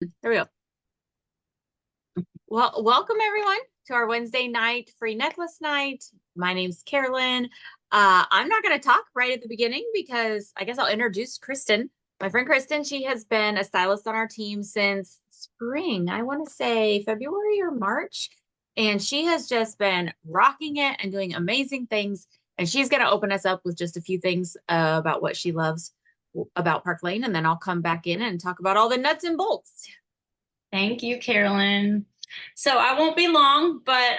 There we go. Well, welcome everyone to our Wednesday night free necklace night. My name's Carolyn. I'm not going to talk right at the beginning because I guess I'll introduce Kristen. My friend Kristen, she has been a stylist on our team since spring. I want to say February or March. And she has just been rocking it and doing amazing things. And she's going to open us up with just a few things about what she loves about Park Lane. And then I'll come back in and talk about all the nuts and bolts. Thank you, Carolyn. So I won't be long, but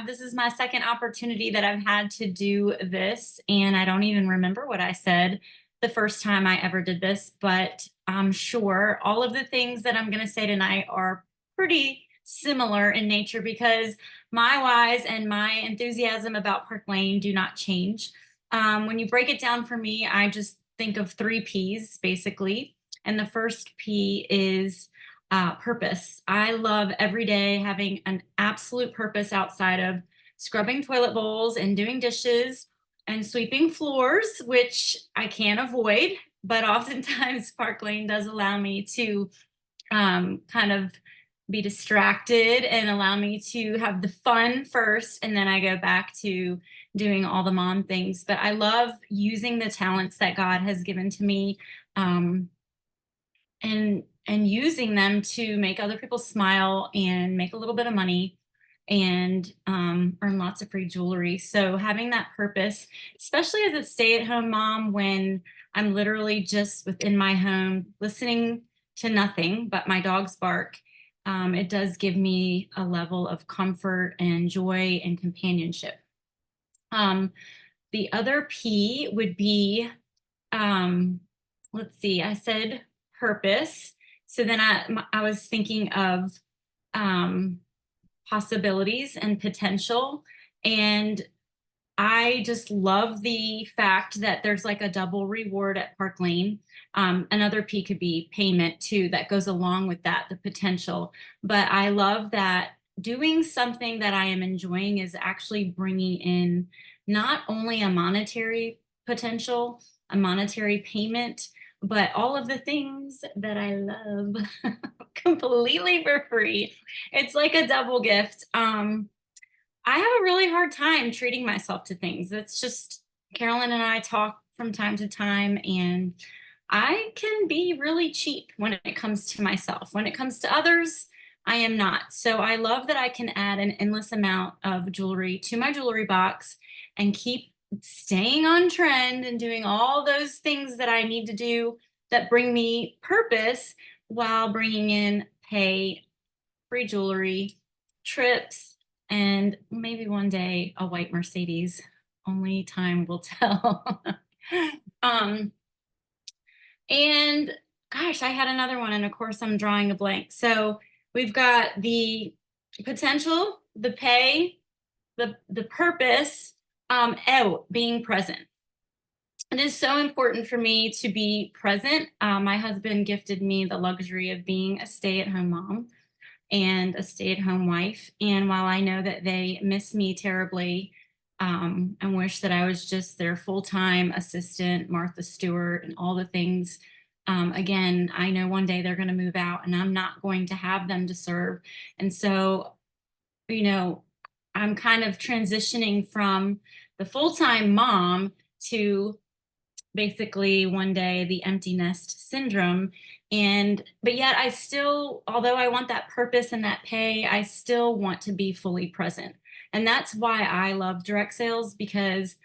this is my second opportunity that I've had to do this, and I don't even remember what I said the first time I ever did this, but I'm sure all of the things that I'm going to say tonight are pretty similar in nature because my whys and my enthusiasm about Park Lane do not change. When you break it down for me, I just think of three P's basically. And the first P is purpose. I love every day having an absolute purpose outside of scrubbing toilet bowls and doing dishes and sweeping floors, which I can't avoid. But oftentimes, Park Lane does allow me to kind of be distracted and allow me to have the fun first. And then I go back to doing all the mom things. But I love using the talents that God has given to me. And using them to make other people smile and make a little bit of money and earn lots of free jewelry. So having that purpose, especially as a stay-at-home mom, when I'm literally just within my home listening to nothing but my dog's bark, it does give me a level of comfort and joy and companionship. The other P would be, let's see, I said purpose. So then I was thinking of possibilities and potential. And I just love the fact that there's like a double reward at Park Lane. Another P could be payment too, that goes along with that, the potential. But I love that doing something that I am enjoying is actually bringing in not only a monetary potential, a monetary payment, but all of the things that I love completely for free. It's like a double gift. I have a really hard time treating myself to things. It's just Carolyn and I talk from time to time, and I can be really cheap when it comes to myself. When it comes to others, I am not. So I love that I can add an endless amount of jewelry to my jewelry box and keep staying on trend and doing all those things that I need to do that bring me purpose while bringing in pay, free jewelry, trips, and maybe one day a white Mercedes. Only time will tell. um, and gosh, I had another one, and of course I'm drawing a blank. So we've got the potential, the pay, the purpose, being present. It is so important for me to be present. My husband gifted me the luxury of being a stay-at-home mom and a stay-at-home wife. And while I know that they miss me terribly, and wish that I was just their full-time assistant, Martha Stewart, and all the things. Again, I know one day they're going to move out and I'm not going to have them to serve. And so, you know, I'm kind of transitioning from the full-time mom to basically one day the empty nest syndrome. But yet I still, although I want that purpose and that pay, I still want to be fully present. And that's why I love direct sales, because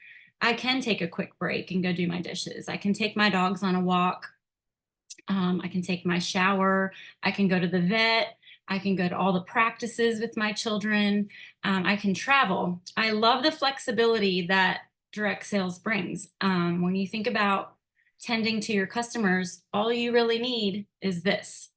I can take a quick break and go do my dishes. I can take my dogs on a walk. I can take my shower. I can go to the vet. I can go to all the practices with my children. I can travel. I love the flexibility that direct sales brings. When you think about tending to your customers, all you really need is this.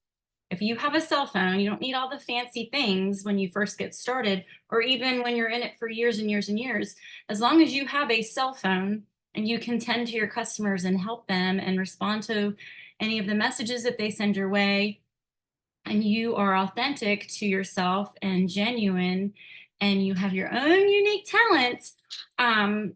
If you have a cell phone, you don't need all the fancy things when you first get started, or even when you're in it for years and years and years. As long as you have a cell phone and you can tend to your customers and help them and respond to any of the messages that they send your way, and you are authentic to yourself and genuine, and you have your own unique talents,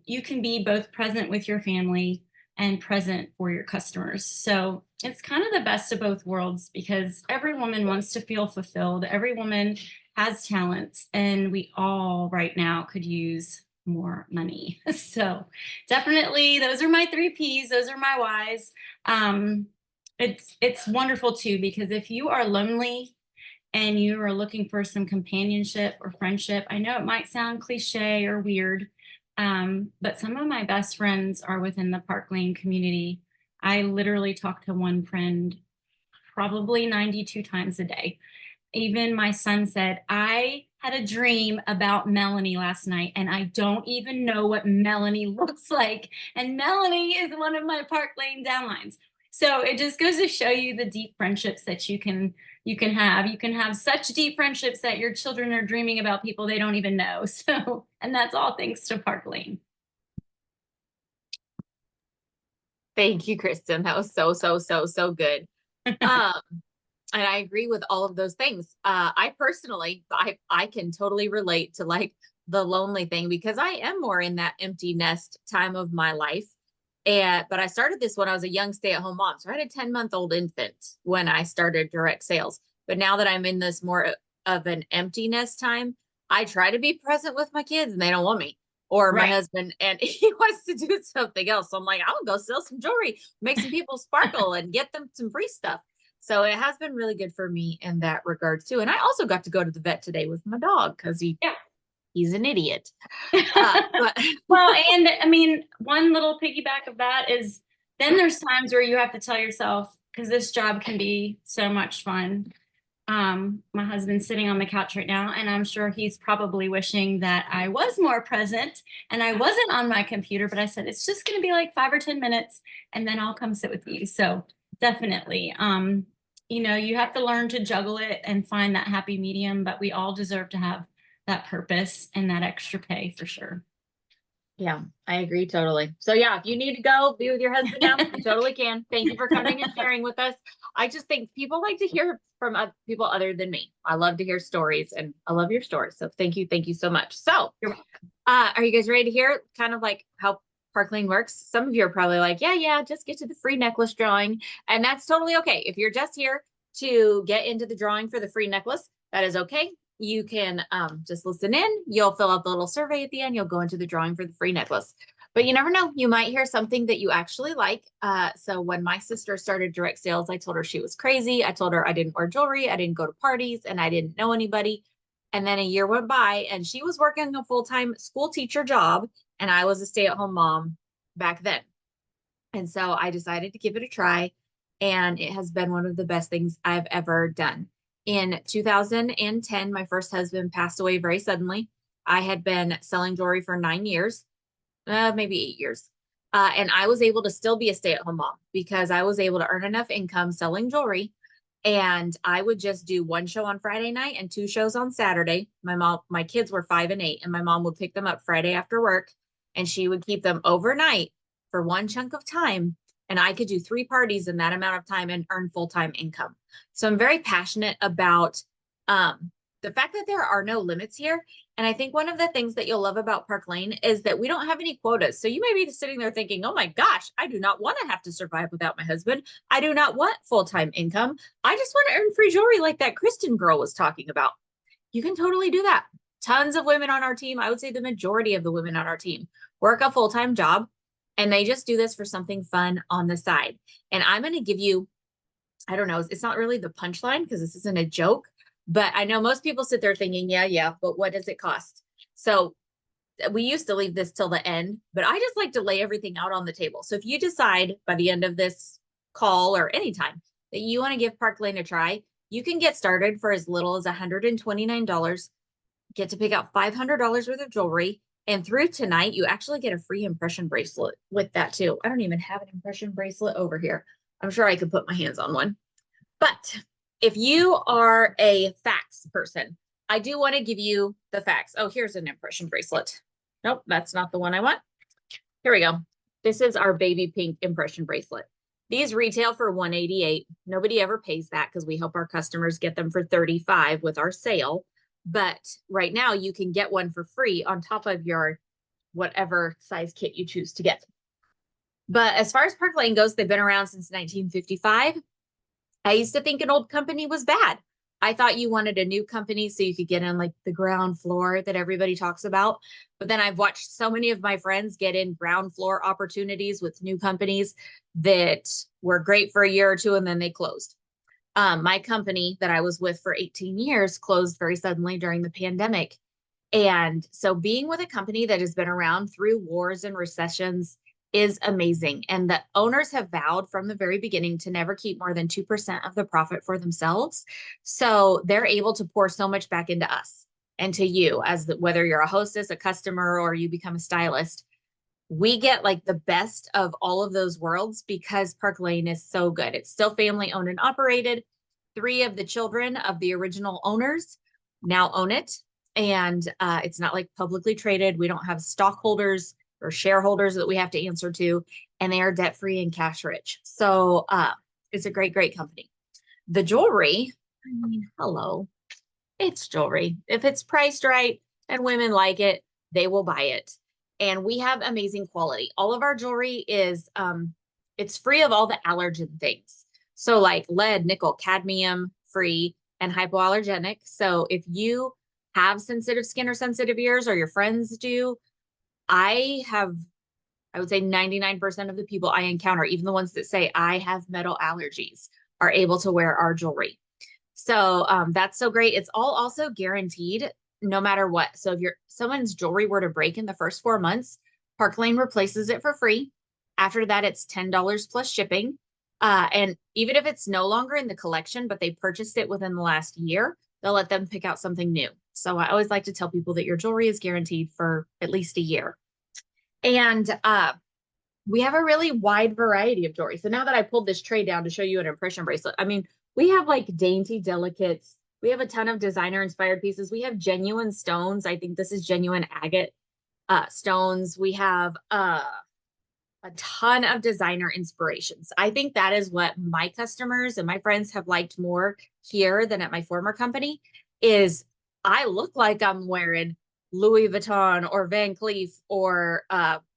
you can be both present with your family, and present for your customers. So it's kind of the best of both worlds because every woman wants to feel fulfilled. Every woman has talents, and we all right now could use more money. So definitely those are my 3 P's. Those are my whys. It's wonderful too, because if you are lonely and you are looking for some companionship or friendship, I know it might sound cliche or weird, but some of my best friends are within the Park Lane community. I literally talk to one friend probably 92 times a day. Even my son said, I had a dream about Melanie last night, and I don't even know what Melanie looks like. And Melanie is one of my Park Lane downlines. So it just goes to show you the deep friendships that you can have. You can have such deep friendships that your children are dreaming about people they don't even know. So, and that's all thanks to Park Lane. Thank you, Kristen. That was so good. Um, and I agree with all of those things. I personally, I can totally relate to like the lonely thing because I am more in that empty nest time of my life. But I started this when I was a young stay-at-home mom. So I had a 10-month-old infant when I started direct sales. But now that I'm in this more of an empty nest time, I try to be present with my kids and they don't want me. Or my Right. husband, and he wants to do something else. So I'm like, I'll go sell some jewelry, make some people sparkle and get them some free stuff. So it has been really good for me in that regard too. And I also got to go to the vet today with my dog because Yeah. he's an idiot. But Well, and I mean, one little piggyback of that is then there's times where you have to tell yourself, because this job can be so much fun. My husband's sitting on the couch right now, and I'm sure he's probably wishing that I was more present and I wasn't on my computer, but I said, it's just going to be like 5 or 10 minutes, and then I'll come sit with you. So definitely, you have to learn to juggle it and find that happy medium, but we all deserve to have that purpose and that extra pay for sure. yeah, I agree totally. So yeah, if you need to go be with your husband now, you totally can. Thank you for coming and sharing with us. I just think people like to hear from people other than me. I love to hear stories and I love your stories. So thank you. Thank you so much. So You're welcome. are you guys ready to hear kind of like how Park Lane works? Some of you are probably like, yeah, just get to the free necklace drawing. And that's totally okay. If you're just here to get into the drawing for the free necklace, that is okay. You can just listen in. You'll fill out the little survey at the end. You'll go into the drawing for the free necklace. But you never know. You might hear something that you actually like. So when my sister started direct sales, I told her she was crazy. I told her I didn't wear jewelry. I didn't go to parties and I didn't know anybody. And then a year went by and she was working a full-time school teacher job. And I was a stay-at-home mom back then. And so I decided to give it a try. And it has been one of the best things I've ever done. In 2010, my first husband passed away very suddenly. I had been selling jewelry for 9 years, maybe 8 years. And I was able to still be a stay-at-home mom because I was able to earn enough income selling jewelry. And I would just do one show on Friday night and 2 shows on Saturday. My kids were 5 and 8, and my mom would pick them up Friday after work, and she would keep them overnight for one chunk of time. And I could do 3 parties in that amount of time and earn full-time income. So I'm very passionate about the fact that there are no limits here. And I think one of the things that you'll love about Park Lane is that we don't have any quotas. So you may be sitting there thinking, oh my gosh, I do not want to have to survive without my husband. I do not want full-time income. I just want to earn free jewelry like that Kristen girl was talking about. You can totally do that. Tons of women on our team, I would say the majority of the women on our team, work a full-time job and they just do this for something fun on the side. And I'm going to give you, I don't know, it's not really the punchline because this isn't a joke, but I know most people sit there thinking, yeah, but what does it cost? So we used to leave this till the end, but I just like to lay everything out on the table. So if you decide by the end of this call or anytime that you want to give Park Lane a try, you can get started for as little as $129, get to pick out $500 worth of jewelry. And through tonight, you actually get a free impression bracelet with that too. I don't even have an impression bracelet over here. I'm sure I could put my hands on one. But if you are a facts person, I do want to give you the facts. Oh, here's an impression bracelet. Nope, that's not the one I want. Here we go. This is our baby pink impression bracelet. These retail for $188. Nobody ever pays that because we help our customers get them for $35 with our sale. But right now you can get one for free on top of your whatever size kit you choose to get. But as far as Park Lane goes, they've been around since 1955. I used to think an old company was bad. I thought you wanted a new company so you could get in like the ground floor that everybody talks about. But then I've watched so many of my friends get in ground floor opportunities with new companies that were great for a year or two and then they closed. My company that I was with for 18 years closed very suddenly during the pandemic. And so being with a company that has been around through wars and recessions is amazing. And the owners have vowed from the very beginning to never keep more than 2% of the profit for themselves. So they're able to pour so much back into us and to you as whether you're a hostess, a customer, or you become a stylist. We get like the best of all of those worlds because Park Lane is so good. It's still family owned and operated. Three of the children of the original owners now own it. And it's not like publicly traded. We don't have stockholders or shareholders that we have to answer to, and they are debt free and cash rich. So it's a great, great company. The jewelry, I mean, hello, it's jewelry. If it's priced right and women like it, they will buy it. And we have amazing quality. All of our jewelry is it's free of all the allergen things. So like lead, nickel, cadmium free and hypoallergenic. So if you have sensitive skin or sensitive ears or your friends do, I would say 99% of the people I encounter, even the ones that say I have metal allergies, are able to wear our jewelry. So that's so great. It's all also guaranteed no matter what. So if someone's jewelry were to break in the first 4 months, Park Lane replaces it for free. After that, it's $10 plus shipping. And even if it's no longer in the collection, but they purchased it within the last year, they'll let them pick out something new. So I always like to tell people that your jewelry is guaranteed for at least a year. And we have a really wide variety of jewelry. So now that I pulled this tray down to show you an impression bracelet, I mean, we have like dainty delicates. We have a ton of designer inspired pieces. We have genuine stones. I think this is genuine agate stones. We have a ton of designer inspirations. I think that is what my customers and my friends have liked more here than at my former company is I look like I'm wearing Louis Vuitton or Van Cleef or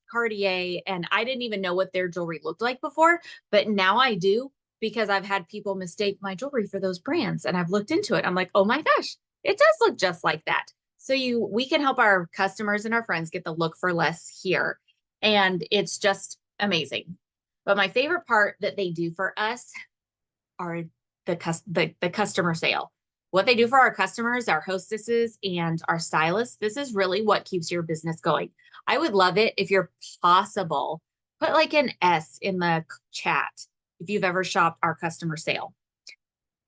Cartier, and I didn't even know what their jewelry looked like before, but now I do because I've had people mistake my jewelry for those brands and I've looked into it. I'm like, oh my gosh, it does look just like that. So we can help our customers and our friends get the look for less here. And it's just amazing. But my favorite part that they do for us are the customer sale. What they do for our customers, our hostesses, and our stylists, this is really what keeps your business going. I would love it if you're possible, put like an S in the chat if you've ever shopped our customer sale.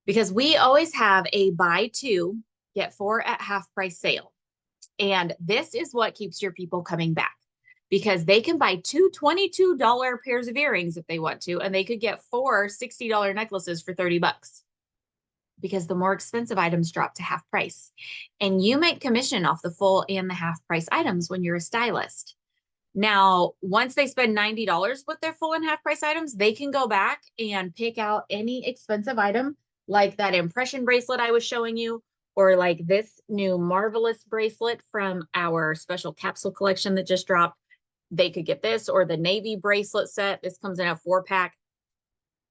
Because we always have a buy two, get four at half price sale. And this is what keeps your people coming back because they can buy two $22 pairs of earrings if they want to, and they could get four $60 necklaces for 30 bucks because the more expensive items drop to half price. And you make commission off the full and the half price items when you're a stylist. Now, once they spend $90 with their full and half price items, they can go back and pick out any expensive item like that impression bracelet I was showing you, or like this new marvelous bracelet from our special capsule collection that just dropped. They could get this or the navy bracelet set. This comes in a 4-pack.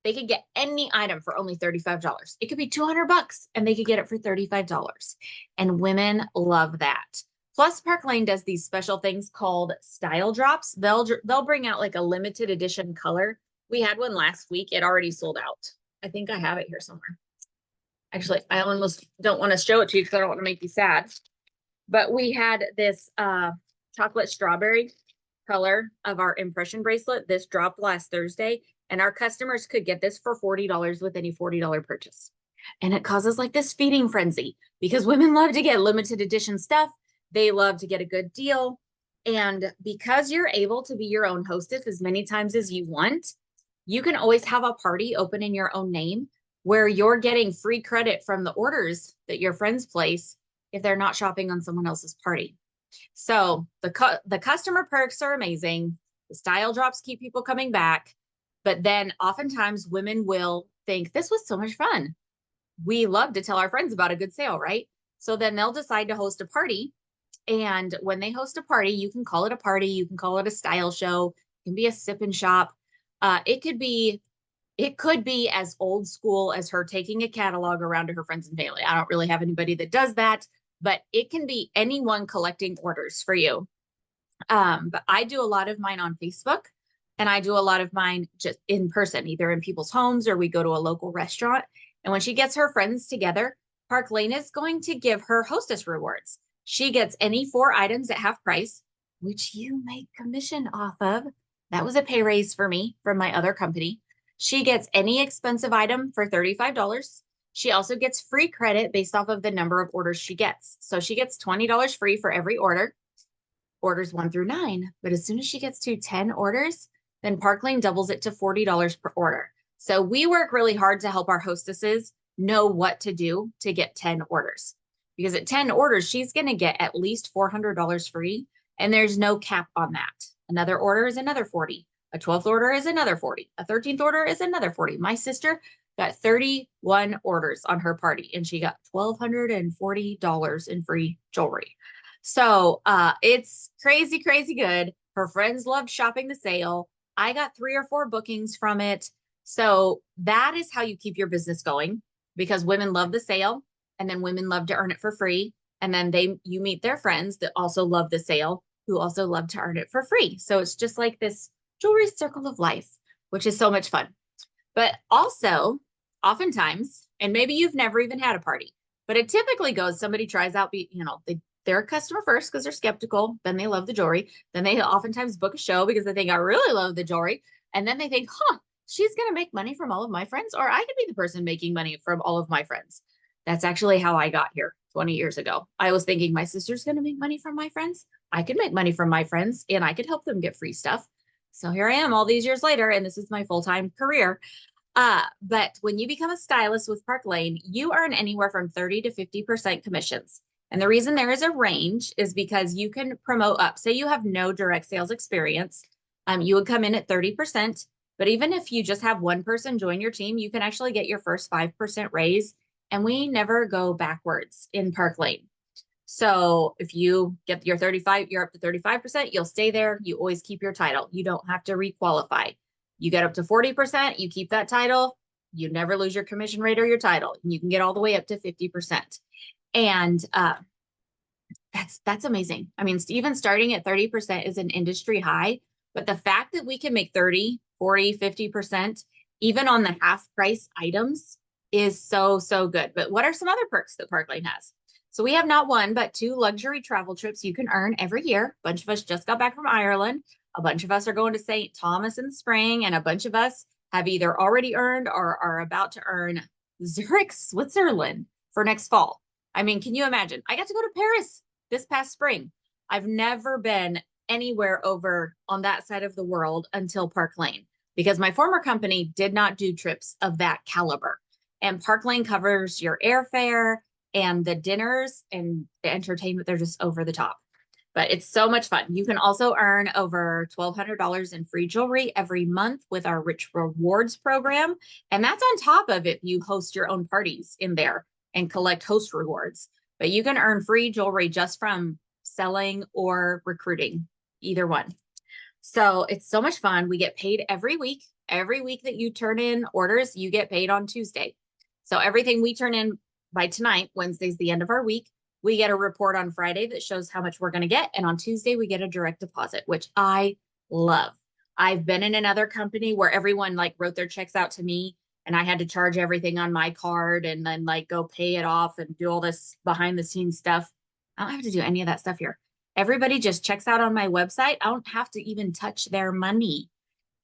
They could get any item for only $35. It could be 200 bucks and they could get it for $35. And women love that. Plus Park Lane does these special things called style drops. They'll bring out like a limited edition color. We had one last week. It already sold out. I think I have it here somewhere. Actually, I almost don't want to show it to you because I don't want to make you sad. But we had this chocolate strawberry color of our impression bracelet. This dropped last Thursday, and our customers could get this for $40 with any $40 purchase. And it causes like this feeding frenzy because women love to get limited edition stuff. They love to get a good deal. And because you're able to be your own hostess as many times as you want, you can always have a party open in your own name where you're getting free credit from the orders that your friends place if they're not shopping on someone else's party. So the customer perks are amazing. The style drops keep people coming back. But then oftentimes women will think this was so much fun. We love to tell our friends about a good sale, right? So then they'll decide to host a party. And when they host a party, you can call it a party. You can call it a style show. It can be a sip and shop. It could be as old school as her taking a catalog around to her friends and family. I don't really have anybody that does that, but it can be anyone collecting orders for you. But I do a lot of mine on Facebook, and I do a lot of mine just in person, either in people's homes or we go to a local restaurant. And when she gets her friends together, Park Lane is going to give her hostess rewards. She gets any 4 items at half price, which you make commission off of. That was a pay raise for me from my other company. She gets any expensive item for $35. She also gets free credit based off of the number of orders she gets. So she gets $20 free for every order, orders 1 through 9. But as soon as she gets to 10 orders, then Park Lane doubles it to $40 per order. So we work really hard to help our hostesses know what to do to get 10 orders. Because at 10 orders, she's going to get at least $400 free, and there's no cap on that. Another order is another 40. A 12th order is another 40. A 13th order is another 40. My sister got 31 orders on her party, and she got $1,240 in free jewelry. So it's crazy, crazy good. Her friends loved shopping the sale. I got 3 or 4 bookings from it. So that is how you keep your business going, because women love the sale, and then women love to earn it for free. And then you meet their friends that also love the sale, who also love to earn it for free. So it's just like this jewelry circle of life, which is so much fun. But also, oftentimes, and maybe you've never even had a party, but it typically goes, somebody tries out, they're a customer first because they're skeptical. Then they love the jewelry. Then they oftentimes book a show because they think, I really love the jewelry. And then they think, she's going to make money from all of my friends, or I could be the person making money from all of my friends. That's actually how I got here 20 years ago. I was thinking my sister's going to make money from my friends. I could make money from my friends, and I could help them get free stuff. So here I am all these years later, and this is my full-time career. But when you become a stylist with Park Lane, you earn anywhere from 30 to 50% commissions. And the reason there is a range is because you can promote up. Say you have no direct sales experience, you would come in at 30%. But even if you just have one person join your team, you can actually get your first 5% raise. And we never go backwards in Park Lane. So if you get your 35, you're up to 35%, you'll stay there. You always keep your title. You don't have to requalify. You get up to 40%, you keep that title. You never lose your commission rate or your title. You can get all the way up to 50%. And that's amazing. I mean, even starting at 30% is an industry high, but the fact that we can make 30, 40, 50%, even on the half price items is so, so good. But what are some other perks that Park Lane has? So we have not 1, but 2 luxury travel trips you can earn every year. A bunch of us just got back from Ireland. A bunch of us are going to St. Thomas in the spring, and a bunch of us have either already earned or are about to earn Zurich, Switzerland for next fall. I mean, can you imagine? I got to go to Paris this past spring. I've never been anywhere over on that side of the world until Park Lane, because my former company did not do trips of that caliber. And Park Lane covers your airfare and the dinners and the entertainment. They're just over the top. But it's so much fun. You can also earn over $1,200 in free jewelry every month with our Rich Rewards program. And that's on top of if you host your own parties in there and collect host rewards. But you can earn free jewelry just from selling or recruiting, either one. So it's so much fun. We get paid every week. Every week that you turn in orders, you get paid on Tuesday. So everything we turn in by tonight, Wednesday's the end of our week, we get a report on Friday that shows how much we're going to get. And on Tuesday, we get a direct deposit, which I love. I've been in another company where everyone like wrote their checks out to me, and I had to charge everything on my card and then like go pay it off and do all this behind the scenes stuff. I don't have to do any of that stuff here. Everybody just checks out on my website. I don't have to even touch their money.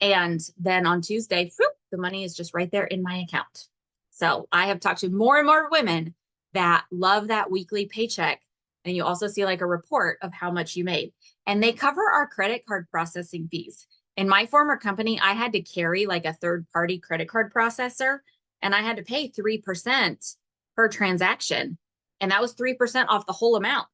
And then on Tuesday, whoop, the money is just right there in my account. So I have talked to more and more women that love that weekly paycheck. And you also see like a report of how much you made. And they cover our credit card processing fees. In my former company, I had to carry like a third-party credit card processor, and I had to pay 3% per transaction. And that was 3% off the whole amount.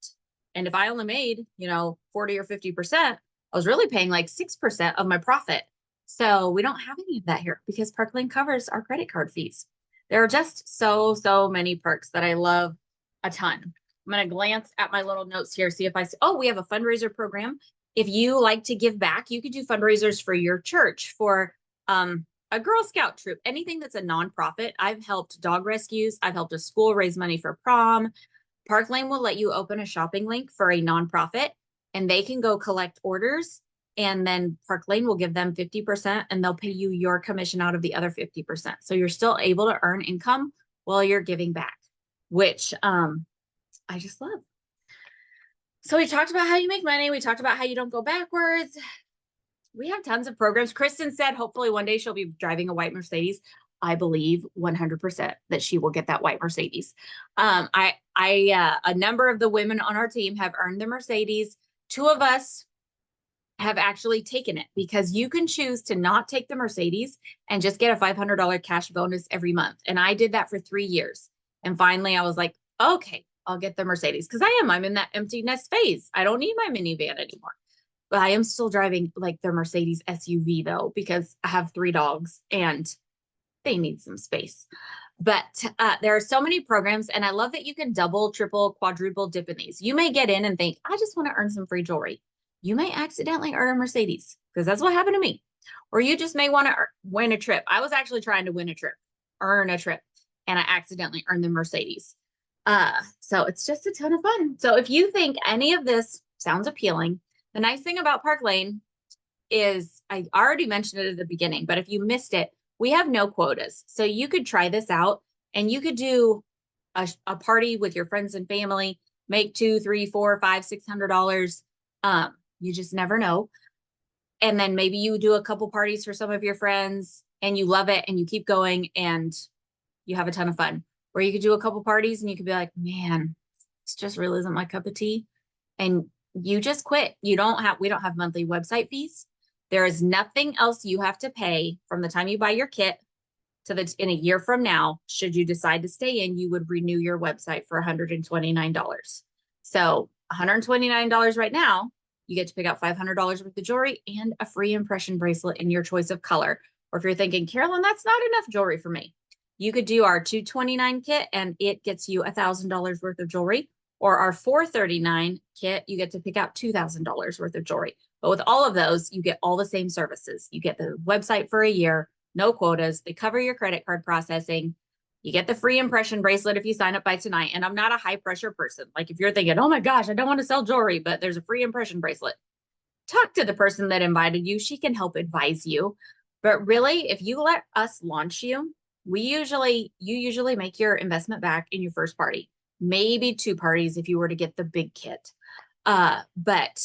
And if I only made, 40 or 50%, I was really paying like 6% of my profit. So we don't have any of that here because Park Lane covers our credit card fees. There are just so many perks that I love a ton. I'm going to glance at my little notes here, see if I see, we have a fundraiser program. If you like to give back, you could do fundraisers for your church, for a Girl Scout troop, anything that's a nonprofit. I've helped dog rescues. I've helped a school raise money for prom. Park Lane will let you open a shopping link for a nonprofit and they can go collect orders. And then Park Lane will give them 50% and they'll pay you your commission out of the other 50%. So you're still able to earn income while you're giving back, which I just love. So we talked about how you make money. We talked about how you don't go backwards. We have tons of programs. Kristen said hopefully one day she'll be driving a white Mercedes. I believe 100% that she will get that white Mercedes. A number of the women on our team have earned the Mercedes. Two of us have actually taken it because you can choose to not take the Mercedes and just get a $500 cash bonus every month. And I did that for 3 years. And finally I was like, okay, I'll get the Mercedes because I'm in that empty nest phase. I don't need my minivan anymore. But I am still driving like the Mercedes SUV though, because I have 3 dogs and they need some space. But there are so many programs and I love that you can double, triple, quadruple dip in these. You may get in and think, I just want to earn some free jewelry. You may accidentally earn a Mercedes because that's what happened to me. Or you just may want to win a trip. I was actually trying to earn a trip, and I accidentally earned the Mercedes. So it's just a ton of fun. So if you think any of this sounds appealing, the nice thing about Park Lane is I already mentioned it at the beginning, but if you missed it, we have no quotas. So you could try this out and you could do a party with your friends and family, make $200, $300, $400, $500, $600. You just never know. And then maybe you do a couple parties for some of your friends and you love it and you keep going and you have a ton of fun. Or you could do a couple parties and you could be like, man, this just really isn't my cup of tea. And you just quit. We don't have monthly website fees. There is nothing else you have to pay from the time you buy your kit in a year from now. Should you decide to stay in, you would renew your website for $129. So $129 right now, you get to pick out $500 worth of jewelry and a free impression bracelet in your choice of color. Or if you're thinking, Carolyn, that's not enough jewelry for me, you could do our $229 kit and it gets you $1,000 worth of jewelry. Or our $439 kit, you get to pick out $2,000 worth of jewelry. But with all of those, you get all the same services. You get the website for a year, no quotas. They cover your credit card processing. You get the free impression bracelet if you sign up by tonight. And I'm not a high pressure person. Like if you're thinking, oh my gosh, I don't want to sell jewelry, but there's a free impression bracelet. Talk to the person that invited you. She can help advise you. But really, if you let us launch you, you usually make your investment back in your first party, maybe 2 parties if you were to get the big kit. But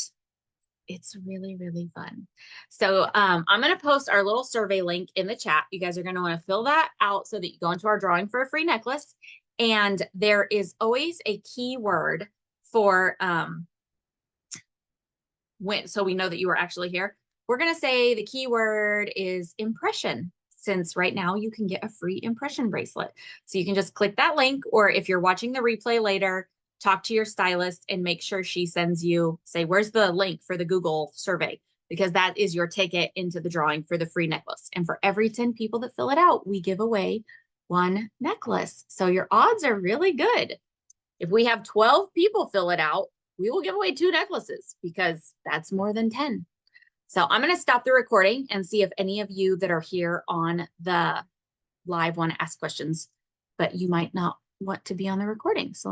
it's really, really fun. So I'm going to post our little survey link in the chat. You guys are going to want to fill that out so that you go into our drawing for a free necklace. And there is always a keyword for so we know that you are actually here. We're going to say the keyword is impression, since right now you can get a free impression bracelet. So you can just click that link, or if you're watching the replay later, talk to your stylist and make sure she sends you, say, where's the link for the Google survey? Because that is your ticket into the drawing for the free necklace. And for every 10 people that fill it out, we give away 1 necklace. So your odds are really good. If we have 12 people fill it out, we will give away 2 necklaces because that's more than 10. So I'm going to stop the recording and see if any of you that are here on the live want to ask questions, but you might not want to be on the recording. So